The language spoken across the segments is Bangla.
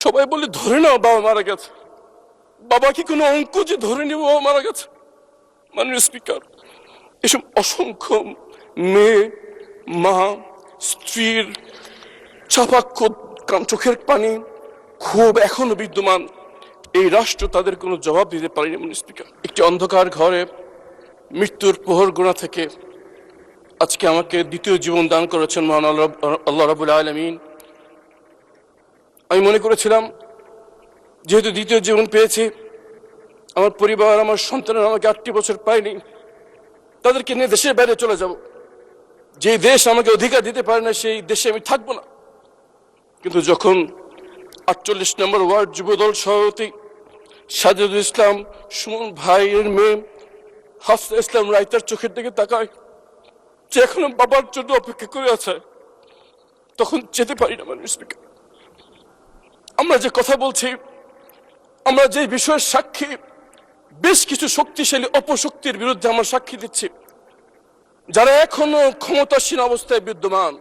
সবাই বলে ধরে নাও বাবা মারা গেছে। বাবা কি কোনো অঙ্ক যে ধরে নিব বাবা মারা গেছে? মাননীয় স্পিকার, এসব অসংখ্য মেয়ে, মা, স্ত্রীর চাপাক্ষোভ, চোখের পানি, ক্ষোভ এখনো বিদ্যমান। এই রাষ্ট্র তাদের কোনো জবাব দিতে পারেনি। মাননীয় স্পিকার, একটি অন্ধকার ঘরে মৃত্যুর প্রহর গোনা থেকে আজকে আমাকে দ্বিতীয় জীবন দান করেছেন মহান আল্লাহ রাব্বুল আলামিন। আমি মনে করেছিলাম যেহেতু দ্বিতীয় জীবন পেয়েছি, আমার পরিবার, আমার সন্তানরা আমাকে 8টি বছর পায়নি, তাদেরকে নিয়ে দেশের বাইরে চলে যাব। যে দেশ আমাকে অধিকার দিতে পারে না সেই দেশে আমি থাকবো না। কিন্তু যখন 48 নম্বর ওয়ার্ড যুবদল সভাপতি সাজিদুল ইসলাম সুমন ভাইয়ের মেয়ে হাফসা ইসলাম রাইতার চোখের দিকে তাকায়, যে এখনো বাবার জন্য অপেক্ষা করে আছে, তখন যেতে পারি না। মাননীয় স্পিকার, আমরা যে কথা বলছি, আমরা যে বিষয়ের সাক্ষী, বেশ কিছু শক্তিশালী অপশক্তির বিরুদ্ধে আমরা সাক্ষী দিচ্ছি, যারা এখনো ক্ষমতাসীন অবস্থায় বিদ্যমান।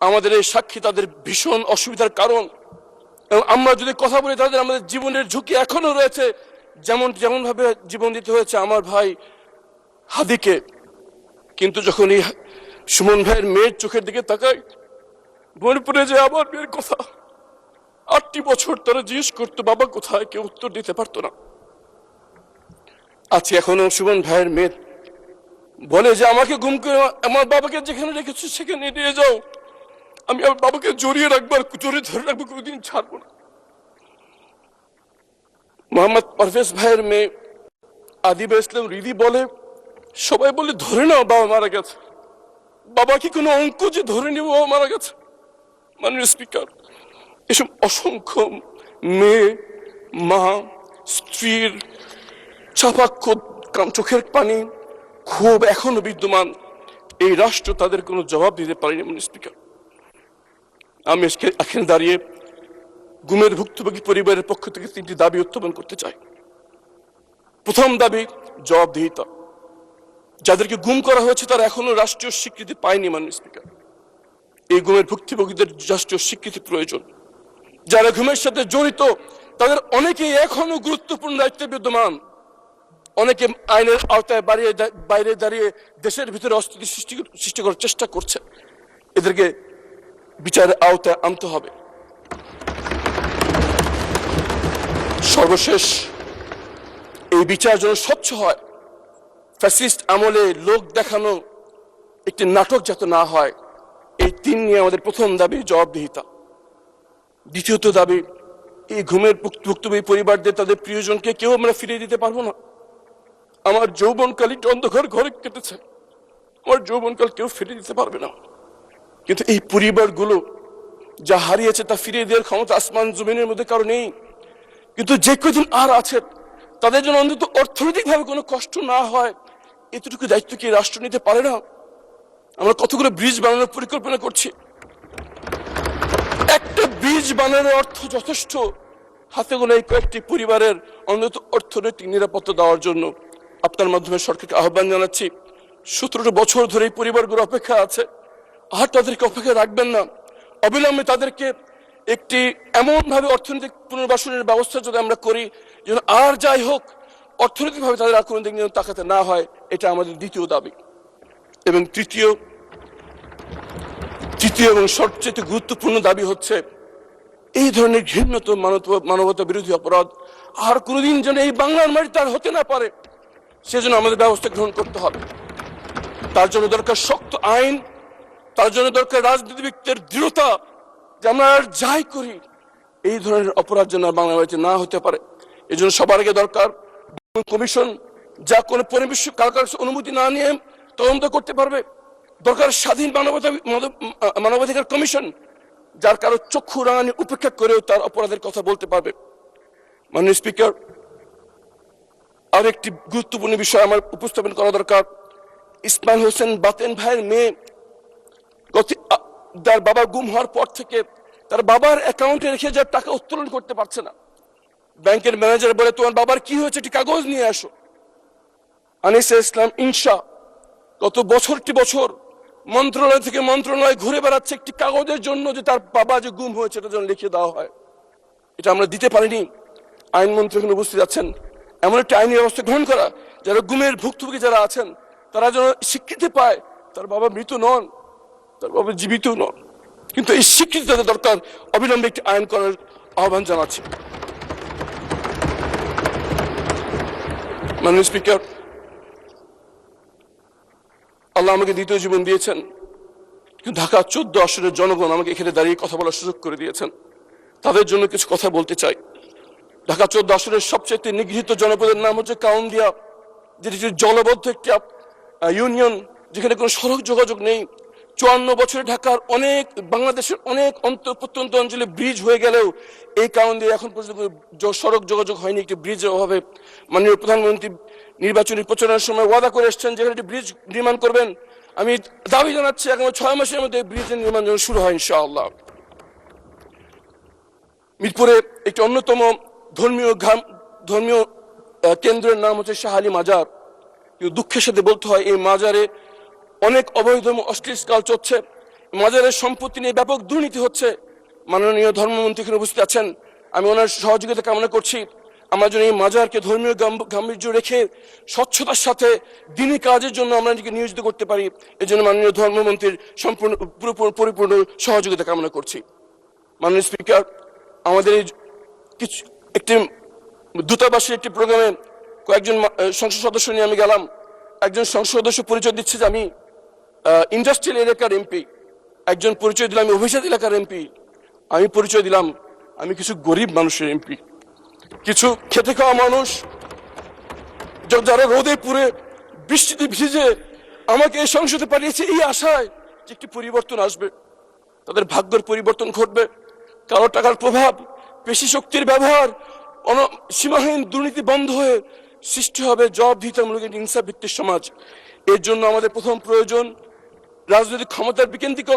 আমাদের এই সাক্ষী তাদের ভীষণ অসুবিধার কারণ। এবং আমরা যদি কথা বলি, তাদের আমাদের জীবনের ঝুঁকি এখনো রয়েছে। যেমন ভাবে জীবন দিতে হয়েছে আমার ভাই হাদিকে। কিন্তু যখন এই সুমন ভাইয়ের মেয়ের চোখের দিকে তাকাই, মনে পড়ে যে আমার মেয়ের কথা। 8টি বছর তারা জিজ্ঞেস করতো বাবা কোথায়, কেউ উত্তর দিতে পারতো না। আজকে এখনো সুমন ভাইয়ের মেয়ে বলে যে আমাকে গুম করে আমার বাবাকে যেখানে রেখেছো সেখানে নিয়ে যাও, আমি আমার বাবাকে জড়িয়ে রাখবো, আর জড়িয়ে ধরে রাখবো, কোনোদিন ছাড়বো না। মোহাম্মদ পারভেজ ভাইয়ের মেয়ে আদিবা ইসলাম রিদি বলে, সবাই বলে ধরে নাও বাবা মারা গেছে। বাবা কি কোনো অঙ্ক যে ধরে নিব বাবা মারা গেছে? মাননীয় স্পিকার, এসব অসংখ্য মেয়ে, মা, স্ত্রীর চাপাক্ষোভ, চোখের পানি, ক্ষোভ এখনো বিদ্যমান। এই রাষ্ট্র তাদের কোনো জবাব দিতে পারেনি। মাননীয় স্পিকার, আমি এখানে দাঁড়িয়ে গুমের ভুক্তভোগী পরিবারের পক্ষ থেকে 3টি দাবি উত্থাপন করতে চাই। প্রথম দাবি, জবাবদিহিতা। যাদেরকে গুম করা হয়েছে তারা এখনো রাষ্ট্রীয় স্বীকৃতি পায়নি। মাননীয় স্পিকার, এই গুমের ভুক্তভোগীদের রাষ্ট্রীয় স্বীকৃতি প্রয়োজন। যারা গুমের সাথে জড়িত তাদের অনেকেই এখনো গুরুত্বপূর্ণ দায়িত্বে বিদ্যমান। অনেকে আইনের আওতায় বাইরে দাঁড়িয়ে দেশের ভিতরে অস্থিতি সৃষ্টি করার চেষ্টা করছে। এদেরকে বিচারের আওতায় আনতে হবে। সর্বশেষ, এই বিচার যেন স্বচ্ছ হয়, ফ্যাসিস্ট আমলে লোক দেখানো একটি নাটক যাতে না হয়। এই 3 নিয়ে আমাদের প্রথম দাবি জবাবদিহিতা। দ্বিতীয়ত দাবি, এই ঘুমের ভুক্তভোগী পরিবারদের তাদের প্রিয়জনকে কেউ আমরা ফিরিয়ে দিতে পারবো না। আমার যৌবনকাল একটি অন্ধকার ঘরে কেটেছে, আমার যৌবনকাল কেউ ফিরিয়ে দিতে পারবে না। কিন্তু এই পরিবারগুলো যা হারিয়েছে তা ফিরিয়ে দেওয়ার ক্ষমতা আসমান জমিনের মধ্যে কারো নেই। কিন্তু যে কদিন আর আছে তাদের জন্য অন্তত অর্থনৈতিকভাবে কোনো কষ্ট না হয়, এতটুকু দায়িত্ব কি রাষ্ট্র নিতে পারে না? আমরা কতগুলো ব্রিজ বানানোর পরিকল্পনা করছি। একটা ব্রিজ বানানোর অর্থ যথেষ্ট হাতে গোনা এই কয়েকটি পরিবারের অন্তত অর্থনৈতিক নিরাপত্তা দেওয়ার জন্য। আপনার মাধ্যমে সরকারকে আহ্বান জানাচ্ছি, 17 বছর ধরে এই পরিবারগুলো অপেক্ষা আছে, আর তাদেরকে অপেক্ষা রাখবেন না। অবিলম্বে তাদেরকে একটি এমনভাবে অর্থনৈতিক পুনর্বাসনের ব্যবস্থা যদি আমরা করি, যেন আর যাই হোক অর্থনৈতিকভাবে তাদের আর কোনো দিক যেন তাকাতে না হয়। এটা আমাদের দ্বিতীয় দাবি। এবং তৃতীয় এবং সবচেয়ে গুরুত্বপূর্ণ দাবি হচ্ছে, এই ধরনের ঘৃণ্যতম মানবতা বিরোধী অপরাধ আর কোনোদিন যেন এই বাংলার মাটিতে আর হতে না পারে, সেজন্য আমাদের ব্যবস্থা গ্রহণ করতে হবে। তার জন্য দরকার শক্ত আইন, তার জন্য দরকার রাজনীতিবিদদের দৃঢ়তা, যে আমরা আর যাই করি এই ধরনের অপরাধ যেন বাংলা মাটিতে না হতে পারে। এই জন্য সবার আগে দরকার কমিশন, যা কোনো কারো অনুমতি না নিয়ে তদন্ত করতে পারবে। দরকার স্বাধীন মানবাধিকার কমিশন, যার কারো চক্ষু রাঙানি উপেক্ষা করেও তার অপরাধের কথা বলতে পারবে। মাননীয় স্পিকার, আর একটি গুরুত্বপূর্ণ বিষয় আমার উপস্থাপন করা দরকার। ইসমাইল হোসেন বাতেন ভাইয়ের মেয়ে তার বাবা গুম হওয়ার পর থেকে তার বাবার অ্যাকাউন্টে রেখে যাওয়ার টাকা উত্তোলন করতে পারছে না। ব্যাংকের ম্যানেজার বলে, তোমার বাবার কি হয়েছে, একটি কাগজ নিয়ে আসো। আনিসা ইসলাম ইনশা গত বছরটি বছর মন্ত্রণালয় থেকে মন্ত্রণালয় ঘুরে বেড়াচ্ছে একটি কাগজের জন্য, যে তার বাবা যে গুম হয়েছে এটা যেন লিখে দেওয়া হয়। এটা আমরা দিতে পারিনি। আইনমন্ত্রী এখানে উপস্থিত আছেন, এমন একটা আইনি ব্যবস্থা গ্রহণ করা যারা গুমের ভুক্তভোগী যারা আছেন তারা যেন স্বীকৃতি পায় তার বাবা মৃত নন, তার বাবা জীবিত নন। কিন্তু এই স্বীকৃতি তাদের দরকার, অবিলম্বে একটি আইন করার আহ্বান জানাচ্ছি। মাননীয় স্পিকার, আল্লাহ আমাকে দ্বিতীয় জীবন দিয়েছেন, কিন্তু ঢাকা 14 আসনের জনগণ আমাকে এখানে দাঁড়িয়ে কথা বলার সুযোগ করে দিয়েছেন। তাদের জন্য কিছু কথা বলতে চাই। ঢাকা 14 আসনের সবচেয়ে নিগৃহীত জনপদের নাম হচ্ছে কাউন্দিয়া, যেটি জলবদ্ধ একটি ইউনিয়ন, যেখানে কোনো সড়ক যোগাযোগ নেই। 54 বছরে ঢাকার বাংলাদেশের অনেক প্রত্যন্ত অঞ্চলে ব্রিজ হয়ে গেলেও এই কাউন্দিয়া এখন পর্যন্ত সড়ক যোগাযোগ হয়নি একটি ব্রিজের অভাবে। মাননীয় প্রধানমন্ত্রী নির্বাচনী প্রচারণার সময় ওয়াদা করে এসছেন যেখানে একটি ব্রিজ নির্মাণ করবেন। আমি দাবি জানাচ্ছি আগামী 6 মাসের মধ্যে ব্রিজের নির্মাণ যেন শুরু হয় ইনশাআল্লাহ। মিরপুরে একটি অন্যতম ধর্মীয় কেন্দ্রের নাম হচ্ছে শাহ আলী মাজার। কিন্তু দুঃখের সাথে বলতে হয় এই মাজারে অনেক অবৈধ অশ্লীল কাজ চলছে, মাজারের সম্পত্তি নিয়ে ব্যাপক দুর্নীতি হচ্ছে। মাননীয় ধর্মমন্ত্রী এখানে উপস্থিত আছেন, আমি ওনার সহযোগিতা কামনা করছি। আমরা যেন এই মাজারকে ধর্মীয় গাম্ভীর্য রেখে স্বচ্ছতার সাথে দিনী কাজের জন্য আমরা নিজেকে নিয়োজিত করতে পারি, এজন্য মাননীয় ধর্মমন্ত্রীর পরিপূর্ণ সহযোগিতা কামনা করছি। মাননীয় স্পিকার, আমাদের এই একটি দূতাবাসের একটি প্রোগ্রামে কয়েকজন সংসদ সদস্য নিয়ে আমি গেলাম। একজন সংসদ সদস্য পরিচয় দিচ্ছে যে আমি ইন্ডাস্ট্রিয়াল এলাকার এমপি, একজন পরিচয় দিলাম আমি অভিজাত এলাকার এমপি, আমি পরিচয় দিলাম আমি কিছু গরিব মানুষের এমপি, কিছু খেতে খাওয়া মানুষ যারা রোদে পুড়ে বৃষ্টিতে ভিজে আমাকে এই সংসদে পাঠিয়েছে এই আশায় যে একটি পরিবর্তন আসবে, তাদের ভাগ্যের পরিবর্তন ঘটবে। কালো টাকার প্রভাব, পেশি শক্তির ব্যবহার, সীমাহীন দুর্নীতি বন্ধ হয়ে সৃষ্টি হবে জবাবদিহিতামূলক হিংসা ভিত্তিক সমাজ। এর জন্য আমাদের প্রথম প্রয়োজন রাজনৈতিক ক্ষমতার বিকেন্দ্রীকরণ।